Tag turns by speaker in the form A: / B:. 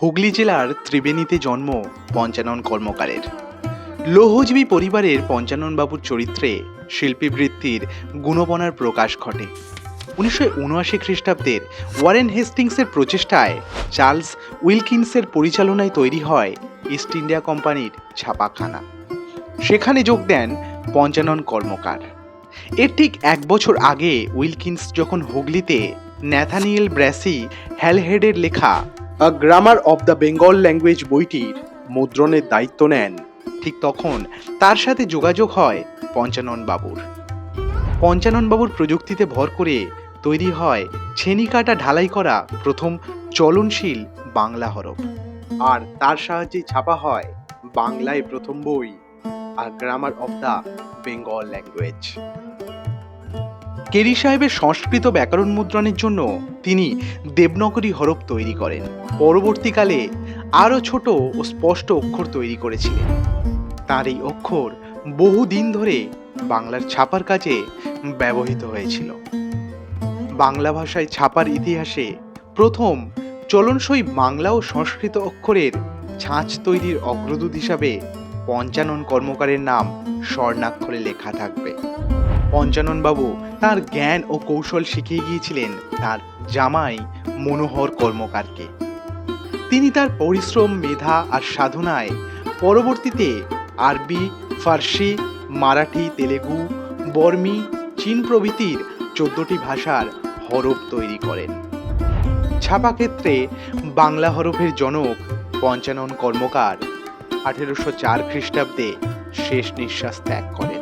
A: হুগলি জেলার ত্রিবেণীতে জন্ম পঞ্চানন কর্মকারের। লৌহজীবী পরিবারের পঞ্চানন বাবুর চরিত্রে শিল্পী বৃত্তির গুণপনার প্রকাশ ঘটে। 1979 খ্রিস্টাব্দের ওয়ারেন হেস্টিংসের প্রচেষ্টায় চার্লস উইলকিন্সের পরিচালনায় তৈরি হয় ইস্ট ইন্ডিয়া কোম্পানির ছাপাখানা। সেখানে যোগ দেন পঞ্চানন কর্মকার। এর ঠিক 1 বছর আগে উইলকিন্স যখন হুগলিতে ন্যাথানিয়েল ব্র্যাসি হ্যালহেডের লেখা a grammar of the Bengal language বইটির মুদ্রণের দায়িত্ব নেন, ঠিক তখন তার সাথে যোগাযোগ হয় পঞ্চানন বাবুর। পঞ্চানন বাবুর প্রযুক্তিতে ভর করে তৈরি হয় ছেনিকাটা ঢালাই করা প্রথম চলনশীল বাংলা হরফ, আর তার সাহায্যে ছাপা হয় বাংলায় প্রথম বই a grammar of the Bengal language. Carey সাহেবের সংস্কৃত ব্যাকরণ মুদ্রণের জন্য তিনি দেবনাগরী হরফ তৈরি করেন। পরবর্তীকালে আরও ছোট ও স্পষ্ট অক্ষর তৈরি করেছিলেন। তার এই অক্ষর বহুদিন ধরে বাংলার ছাপার কাজে ব্যবহৃত হয়েছিল। বাংলা ভাষায় ছাপার ইতিহাসে প্রথম চলনসই বাংলা ও সংস্কৃত অক্ষরের ছাঁচ তৈরির অগ্রদূত হিসাবে পঞ্চানন কর্মকারের নাম স্বর্ণাক্ষরে লেখা থাকবে। পঞ্চানন বাবু তার জ্ঞান ও কৌশল শিখিয়ে গিয়েছিলেন তার জামাই মনোহর কর্মকারকে। তিনি তার পরিশ্রম, মেধা আর সাধনায় পরবর্তীতে আরবি, ফার্সি, মারাঠি, তেলেগু, বর্মী, চীন প্রভৃতির 14টি ভাষার হরফ তৈরি করেন। ছাপা ক্ষেত্রে বাংলা হরফের জনক পঞ্চানন কর্মকার 1804 খ্রিস্টাব্দে শেষ নিঃশ্বাস ত্যাগ করেন।